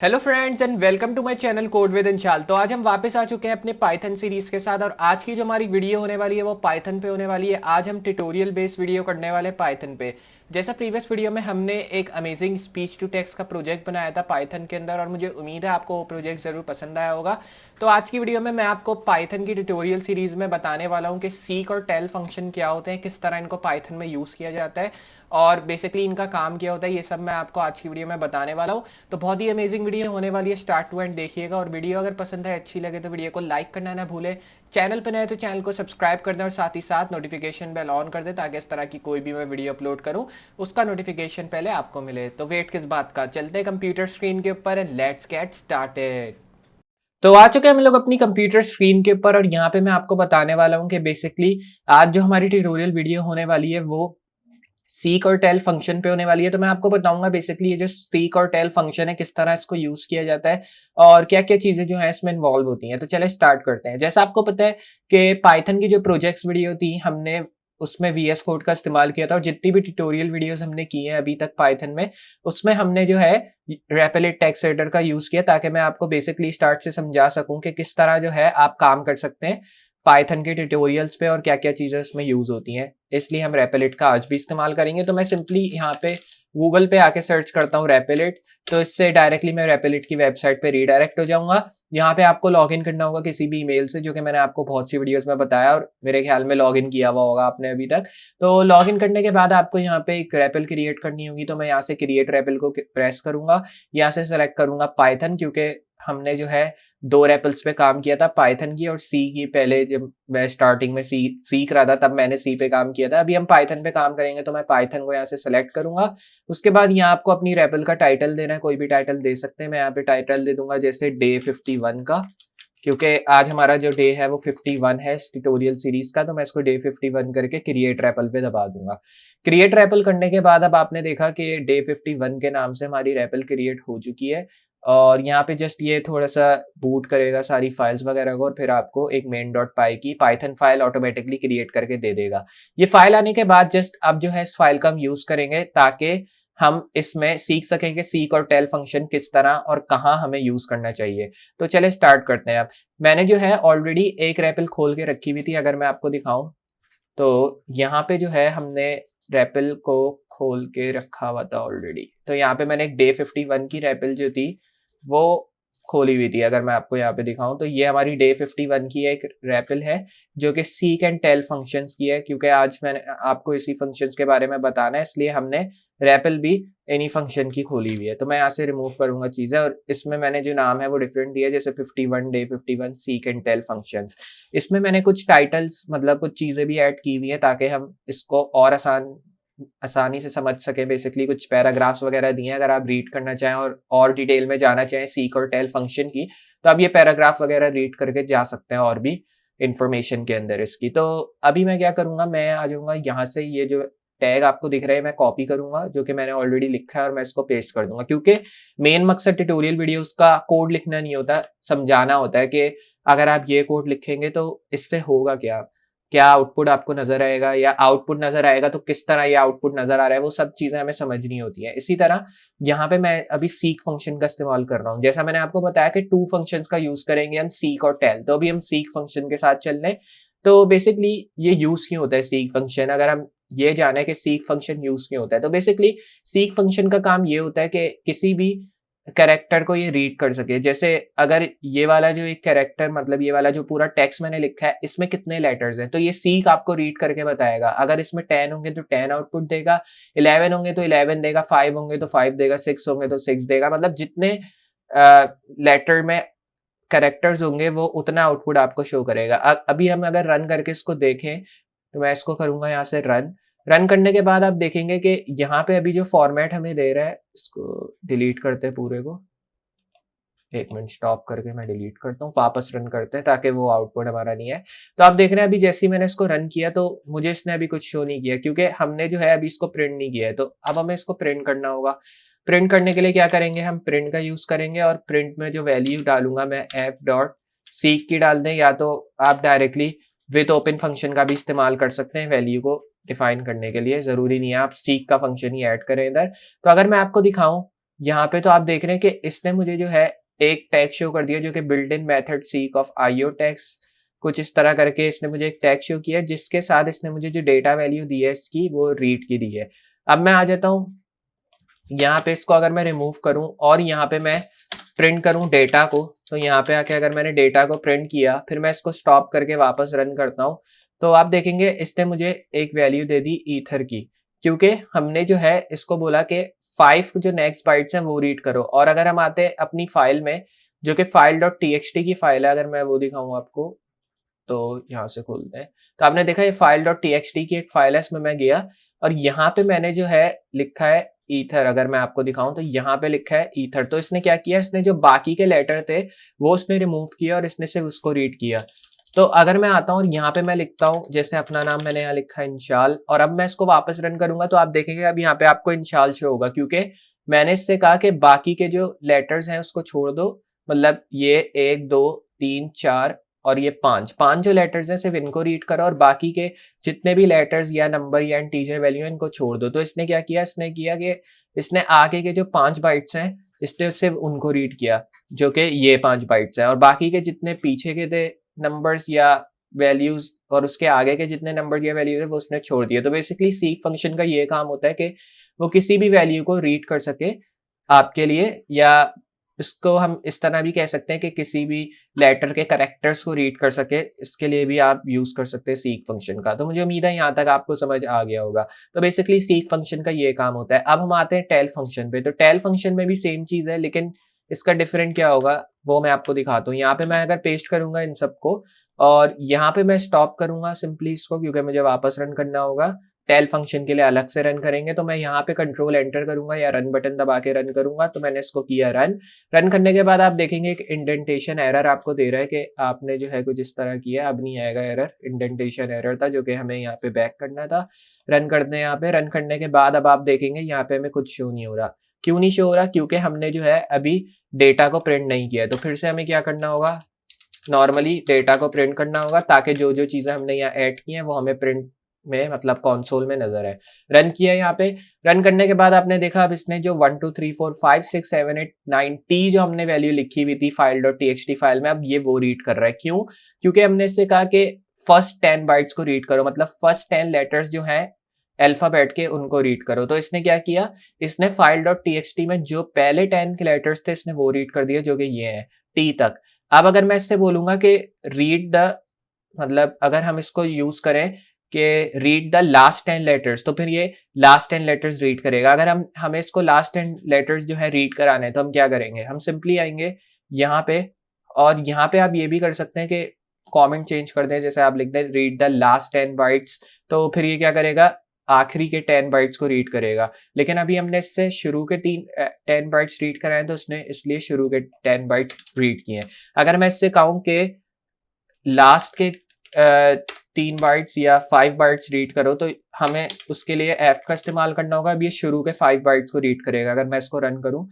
Hello friends and welcome to my channel code with Inshal. तो आज हम वापस आ चुके हैं अपने पाइथन सीरीज के साथ और आज की जो हमारी वीडियो होने वाली है वो पाइथन पे होने वाली है। आज हम ट्यूटोरियल बेस्ड वीडियो करने वाले हैं पाइथन पे। जैसा प्रीवियस वीडियो में हमने एक अमेजिंग स्पीच टू टेक्स्ट का प्रोजेक्ट बनाया था पाइथन के अंदर और मुझे उम्मीद है आपको वो प्रोजेक्ट जरूर पसंद आया होगा। तो आज की वीडियो में मैं आपको पाइथन की ट्यूटोरियल सीरीज में बताने वाला हूँ कि सीक और टेल फंक्शन क्या होते हैं, किस तरह इनको पाइथन में यूज किया जाता है और बेसिकली इनका काम क्या होता है, ये सब मैं आपको आज की वीडियो में बताने वाला हूँ। तो बहुत ही अमेजिंग वीडियो होने वाली है, स्टार्ट टू एंड देखिएगा और वीडियो अगर पसंद है, अच्छी लगे तो वीडियो को लाइक करना ना भूले। चैनल पर नए तो चैनल को सब्सक्राइब कर दें और साथ ही साथ नोटिफिकेशन बेल ऑन कर दें ताकि इस तरह की कोई भी मैं वीडियो अपलोड करूं उसका नोटिफिकेशन पहले आपको मिले। तो वेट किस बात का, चलते हैं कंप्यूटर स्क्रीन के ऊपर एंड लेट्स गेट स्टार्टेड। तो आ चुके हैं हम लोग अपनी कंप्यूटर स्क्रीन के ऊपर और यहाँ पे मैं आपको बताने वाला हूँ कि बेसिकली आज जो हमारी ट्यूटोरियल वीडियो होने वाली है वो सीक और टेल फंक्शन पे होने वाली है। तो मैं आपको बताऊंगा बेसिकली ये जो सीक और टेल फंक्शन है किस तरह इसको यूज किया जाता है और क्या क्या चीजें जो है इसमें इन्वॉल्व होती हैं। तो चले स्टार्ट करते हैं। जैसा आपको पता है कि पाइथन की जो प्रोजेक्ट्स वीडियो थी हमने उसमें VS कोड का इस्तेमाल किया था और जितनी भी ट्यूटोरियल वीडियोस हमने की हैं अभी तक पाइथन में उसमें हमने जो है रैपिड टेक्स्ट एडिटर का यूज किया ताकि मैं आपको बेसिकली स्टार्ट से समझा सकूं कि किस तरह जो है आप काम कर सकते हैं पाइथन के ट्यूटोरियल्स पे और क्या क्या चीजें इसमें यूज होती हैं। इसलिए हम रैपिड का आज भी इस्तेमाल करेंगे। तो मैं सिंपली यहाँ पे गूगल पे आके सर्च करता हूँ रैपिड, तो इससे डायरेक्टली मैं रैपिड की वेबसाइट पे रीडायरेक्ट हो जाऊंगा। यहाँ पे आपको लॉग इन करना होगा किसी भी ईमेल से, जो कि मैंने आपको बहुत सी वीडियोस में बताया और मेरे ख्याल में लॉग इन किया हुआ होगा आपने अभी तक। तो लॉग इन करने के बाद आपको यहाँ पे एक रैपल क्रिएट करनी होगी। तो मैं यहाँ से क्रिएट रैपल को प्रेस करूंगा, यहाँ से सेलेक्ट करूंगा पाइथन, क्योंकि हमने जो है दो रैपल्स पे काम किया था, पाइथन की और सी की। पहले जब मैं स्टार्टिंग में सी सीख रहा था तब मैंने सी पे काम किया था। अभी हम पाइथन पे काम करेंगे तो मैं पाइथन को यहाँ से सेलेक्ट करूंगा। उसके बाद यहाँ आपको अपनी रैपल का टाइटल देना है, कोई भी टाइटल दे सकते हैं। मैं यहाँ पे टाइटल दे दूंगा जैसे डे 51 का, क्योंकि आज हमारा जो डे है वो 51 है इस ट्यूटोरियल सीरीज का। तो मैं इसको डे 51 करके क्रिएट रैपल पे दबा दूंगा। क्रिएट रैपल करने के बाद अब आपने देखा कि डे 51 के नाम से हमारी रैपल क्रिएट हो चुकी है और यहाँ पे जस्ट ये थोड़ा सा बूट करेगा सारी फाइल्स वगैरह को और फिर आपको एक main.py की पाइथन फाइल ऑटोमेटिकली क्रिएट करके दे देगा। ये फाइल आने के बाद जस्ट अब जो है इस फाइल का हम यूज करेंगे ताकि हम इसमें सीख सकें कि सीक और टेल फंक्शन किस तरह और कहाँ हमें यूज करना चाहिए। तो चले स्टार्ट करते हैं। अब मैंने जो है ऑलरेडी एक रैपल खोल के रखी हुई थी, अगर मैं आपको दिखाऊं तो यहाँ पे जो है हमने रैपल को खोल के रखा हुआ था ऑलरेडी। तो यहाँ पे मैंने एक डे 51 की रैपल जो थी वो खोली हुई थी। अगर मैं आपको यहाँ पे दिखाऊं तो ये हमारी डे 51 की एक रैपल है जो कि सीक एंड टेल फंक्शंस की है। क्योंकि आज मैंने आपको इसी फंक्शंस के बारे में बताना है इसलिए हमने रैपल भी इन्हीं फंक्शन की खोली हुई है। तो मैं यहाँ से रिमूव करूंगा चीजें और इसमें मैंने जो नाम है वो डिफरेंट दिया, जैसे 51 day 51 seek and tell functions. इसमें मैंने कुछ टाइटल्स मतलब कुछ चीजें भी ऐड की हुई है ताकि हम इसको और आसानी से समझ सके। बेसिकली कुछ पैराग्राफ्स वगैरह दिए हैं, अगर आप रीड करना चाहें और डिटेल में जाना चाहें सीक और टेल फंक्शन की तो आप ये पैराग्राफ वगैरह रीड करके जा सकते हैं और भी इंफॉर्मेशन के अंदर इसकी। तो अभी मैं क्या करूंगा, मैं आ जाऊंगा यहाँ से, ये जो टैग आपको दिख रहा है मैं कॉपी करूंगा जो कि मैंने ऑलरेडी लिखा है और मैं इसको पेस्ट कर दूंगा। क्योंकि मेन मकसद ट्यूटोरियल वीडियोस का कोड लिखना नहीं होता, समझाना होता है कि अगर आप ये कोड लिखेंगे तो इससे होगा क्या, क्या आउटपुट आपको नजर आएगा, या आउटपुट नजर आएगा तो किस तरह ये आउटपुट नजर आ रहा है, वो सब चीजें हमें समझनी होती है। इसी तरह यहाँ पे मैं अभी सीक फंक्शन का इस्तेमाल कर रहा हूँ। जैसा मैंने आपको बताया कि टू फंक्शंस का यूज करेंगे हम, सीक और टेल। तो अभी हम सीक फंक्शन के साथ चल रहे। तो बेसिकली ये यूज क्यों होता है सीक फंक्शन, अगर हम ये जाने कि सीक फंक्शन यूज क्यों होता है तो बेसिकली सीक फंक्शन का काम ये होता है कि किसी भी कैरेक्टर को ये रीड कर सके। जैसे अगर ये वाला जो एक कैरेक्टर मतलब ये वाला जो पूरा टेक्स्ट मैंने लिखा है इसमें कितने लेटर्स हैं तो ये सीक आपको रीड करके बताएगा। अगर इसमें 10 होंगे तो 10 आउटपुट देगा, 11 होंगे तो 11 देगा, 5 होंगे तो 5 देगा, 6 होंगे तो 6 देगा। मतलब जितने लेटर में कैरेक्टर्स होंगे वो उतना आउटपुट आपको शो करेगा। अभी हम अगर रन करके इसको देखें तो मैं इसको करूंगा यहाँ से रन करने के बाद आप देखेंगे कि यहाँ पे अभी जो फॉर्मेट हमें दे रहा है, इसको डिलीट करते हैं पूरे को। एक मिनट स्टॉप करके मैं डिलीट करता हूँ, वापस रन करते हैं ताकि वो आउटपुट हमारा नहीं है। तो आप देख रहे हैं अभी जैसे ही मैंने इसको रन किया तो मुझे इसने अभी कुछ शो नहीं किया क्योंकि हमने जो है अभी इसको प्रिंट नहीं किया है। तो अब हमें इसको प्रिंट करना होगा। प्रिंट करने के लिए क्या करेंगे, हम प्रिंट का यूज करेंगे और प्रिंट में जो वैल्यू डालूंगा मैं f.seek की डाल दें, या तो आप डायरेक्टली विद ओपन फंक्शन का भी इस्तेमाल कर सकते हैं वैल्यू को डिफाइन करने के लिए। जरूरी नहीं है आप सीक का फंक्शन ही ऐड करें इधर। तो अगर मैं आपको दिखाऊं यहाँ पे तो आप देख रहे हैं कि इसने मुझे जो है एक टैग शो कर दिया जो कि built in method seek of IO tags, कुछ इस तरह करके इसने मुझे एक टैग शो किया जिसके साथ इसने मुझे जो डेटा वैल्यू दी है इसकी वो रीड की दी है। अब मैं आ जाता हूँ यहाँ पे, इसको अगर मैं रिमूव करूँ और यहाँ पे मैं प्रिंट करूँ डेटा को, तो यहाँ पे आके अगर मैंने डेटा को प्रिंट किया फिर मैं इसको स्टॉप करके वापस रन करता हूँ, तो आप देखेंगे इसने मुझे एक वैल्यू दे दी ईथर की, क्योंकि हमने जो है इसको बोला कि 5 जो नेक्स्ट बाइट्स हैं वो रीड करो। और अगर हम आते हैं अपनी फाइल में जो कि file.txt की फाइल है, अगर मैं वो दिखाऊं आपको तो यहाँ से खोलते हैं, तो आपने देखा ये file.txt की एक फाइल है, इसमें मैं गया और यहाँ पे मैंने जो है लिखा है ईथर। अगर मैं आपको दिखाऊं तो यहाँ पे लिखा है ईथर। तो इसने क्या किया, इसने जो बाकी के लेटर थे वो उसने रिमूव किया और इसने सिर्फ उसको रीड किया। तो अगर मैं आता हूँ और यहाँ पे मैं लिखता हूँ जैसे अपना नाम मैंने यहाँ लिखा है इंशाल, और अब मैं इसको वापस रन करूंगा तो आप देखेंगे अब यहाँ पे आपको इंशाल शो होगा, क्योंकि मैंने इससे कहा कि बाकी के जो लेटर्स हैं उसको छोड़ दो, मतलब ये 1 2 3 4 और ये 5 जो लेटर्स हैं सिर्फ इनको रीड करो और बाकी के जितने भी लेटर्स या नंबर या इंटीजर वैल्यू है इनको छोड़ दो। तो इसने क्या किया, इसने किया कि इसने आगे के जो 5 बाइट्स हैं इसने सिर्फ उनको रीड किया जो कि ये 5 बाइट्स हैं, और बाकी के जितने पीछे के थे नंबर्स या वैल्यूज और उसके आगे के जितने नंबर या वैल्यूज है वो उसने छोड़ दिए। तो बेसिकली सीक फंक्शन का ये काम होता है कि वो किसी भी वैल्यू को रीड कर सके आपके लिए, या इसको हम इस तरह भी कह सकते हैं कि किसी भी लेटर के करेक्टर्स को रीड कर सके, इसके लिए भी आप यूज कर सकते हैं सीक फंक्शन का। तो मुझे उम्मीद है यहाँ तक आपको समझ आ गया होगा। तो बेसिकली सीक फंक्शन का ये काम होता है। अब हम आते हैं टेल फंक्शन पे। तो टेल फंक्शन में भी सेम चीज है, लेकिन इसका डिफरेंट क्या होगा वो मैं आपको दिखाता हूँ। यहाँ पे मैं अगर पेस्ट करूंगा इन सबको और यहाँ पे मैं स्टॉप करूंगा सिंपली इसको, क्योंकि मुझे वापस रन करना होगा। टेल फंक्शन के लिए अलग से रन करेंगे, तो मैं यहाँ पे कंट्रोल एंटर करूंगा या रन बटन दबा के रन करूंगा। तो मैंने इसको किया रन करने के बाद आप देखेंगे एक इंडेंटेशन एरर आपको दे रहा है कि आपने जो है कुछ इस तरह किया। अब नहीं आएगा एरर, इंडेंटेशन एरर था जो कि हमें यहाँ पे बैक करना था। रन करते हैं, यहाँ पे रन करने के बाद अब आप देखेंगे यहाँ पे हमें कुछ शो नहीं हो रहा। क्यों नहीं शो हो रहा, क्योंकि हमने जो है अभी डेटा को प्रिंट नहीं किया है। तो फिर से हमें क्या करना होगा, नॉर्मली डेटा को प्रिंट करना होगा ताकि जो जो चीजें हमने यहाँ ऐड की हैं वो हमें प्रिंट में मतलब कंसोल में नजर है। रन किया यहाँ पे, रन करने के बाद आपने देखा अब इसने जो 1 2 3 4 5 6 7 8 9 टी जो हमने वैल्यू लिखी हुई थी file.txt फाइल में, अब ये वो रीड कर रहा है। क्यों, क्योंकि हमने इससे कहा कि फर्स्ट 10 बाइट्स को रीड करो, मतलब फर्स्ट 10 लेटर्स जो हैं अल्फाबेट के उनको रीड करो। तो इसने क्या किया, इसने file.txt में जो पहले 10 के लेटर्स थे इसने वो रीड कर दिया जो कि ये है टी तक। अब अगर मैं इससे बोलूंगा कि रीड द, मतलब अगर हम इसको यूज करें कि रीड द लास्ट 10 लेटर्स, तो फिर ये लास्ट 10 लेटर्स रीड करेगा। अगर हमें इसको लास्ट 10 लेटर्स जो है रीड कराने हैं तो हम क्या करेंगे, हम सिंपली आएंगे यहाँ पे और यहाँ पे आप ये भी कर सकते हैं कि कमेंट चेंज कर दें, जैसे आप लिख दें रीड द लास्ट 10 बाइट्स, तो फिर ये क्या करेगा, आखिरी के 10 बाइट्स को रीड करेगा। लेकिन अभी हमने इससे शुरू के 10 बाइट्स रीड कराए तो उसने इसलिए शुरू के 10 बाइट्स रीड किए। अगर मैं इससे कहूँ कि लास्ट के 3 बाइट्स या 5 बाइट्स रीड करो तो हमें उसके लिए एफ का इस्तेमाल करना होगा। अब ये शुरू के 5 बाइट्स को रीड करेगा। अगर मैं इसको रन करूं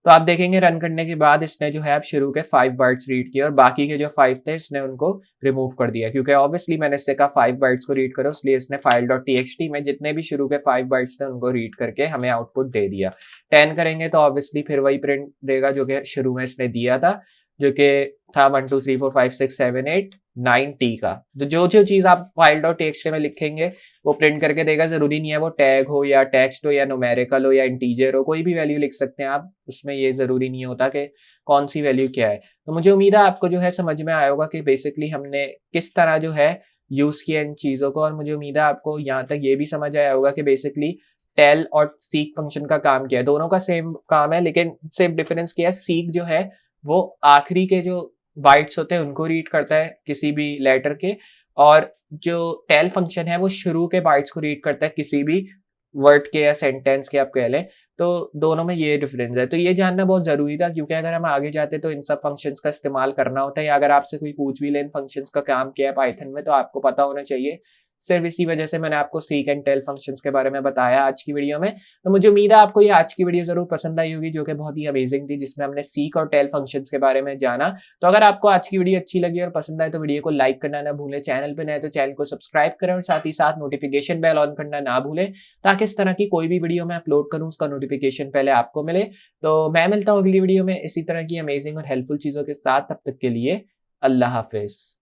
तो आप देखेंगे रन करने के बाद इसने जो है अब शुरू के 5 बाइट्स रीड किए और बाकी के जो 5 थे इसने उनको रिमूव कर दिया, क्योंकि ऑब्वियसली मैंने इससे कहा 5 बाइट्स को रीड करो, इसलिए इसने file.txt में जितने भी शुरू के 5 बाइट्स थे उनको रीड करके हमें आउटपुट दे दिया। 10 करेंगे तो ऑब्वियसली फिर वही प्रिंट देगा जो कि शुरू में इसने दिया था, जो कि था 1 2 3 4 5 6 7 8 9 टी का। तो जो जो चीज आप file.txt में लिखेंगे वो प्रिंट करके देगा। जरूरी नहीं है वो टैग हो या टेक्स्ट हो या न्यूमेरिकल हो या इंटीजर हो, कोई भी वैल्यू लिख सकते हैं आप, उसमें ये जरूरी नहीं होता कि कौन सी वैल्यू क्या है। तो मुझे उम्मीद है आपको जो है समझ में आया होगा कि बेसिकली हमने किस तरह जो है यूज किया इन चीजों को, और मुझे उम्मीद है आपको यहाँ तक ये भी समझ आया होगा कि बेसिकली टेल और सीक फंक्शन का काम क्या है। दोनों का सेम काम है, लेकिन सिर्फ डिफरेंस क्या है, सीक जो है वो आखिरी के जो बाइट्स होते हैं उनको रीड करता है किसी भी लेटर के, और जो टेल फंक्शन है वो शुरू के बाइट्स को रीड करता है किसी भी वर्ड के या सेंटेंस के आप कह लें। तो दोनों में ये डिफरेंस है। तो ये जानना बहुत जरूरी था, क्योंकि अगर हम आगे जाते तो इन सब फंक्शंस का इस्तेमाल करना होता है, या अगर आपसे कोई पूछ भी ले इन फंक्शंस का काम क्या है पाइथन में तो आपको पता होना चाहिए सिर्फ इसी वजह से मैंने आपको सीक एंड टेल फंक्शंस के बारे में बताया आज की वीडियो में। तो मुझे उम्मीद है आपको ये आज की वीडियो ज़रूर पसंद आई होगी, जो कि बहुत ही अमेजिंग थी, जिसमें हमने सीक और टेल फंक्शंस के बारे में जाना। तो अगर आपको आज की वीडियो अच्छी लगी और पसंद आए तो वीडियो को लाइक करना ना भूलें, चैनल पे नए तो चैनल को सब्सक्राइब करें और साथ ही साथ नोटिफिकेशन बेल ऑन करना ना भूलें, ताकि इस तरह की कोई भी वीडियो मैं अपलोड करूँ उसका नोटिफिकेशन पहले आपको मिले। तो मैं मिलता हूँ अगली वीडियो में इसी तरह की अमेजिंग और हेल्पफुल चीज़ों के साथ। तब तक के लिए अल्लाह हाफ़िज़।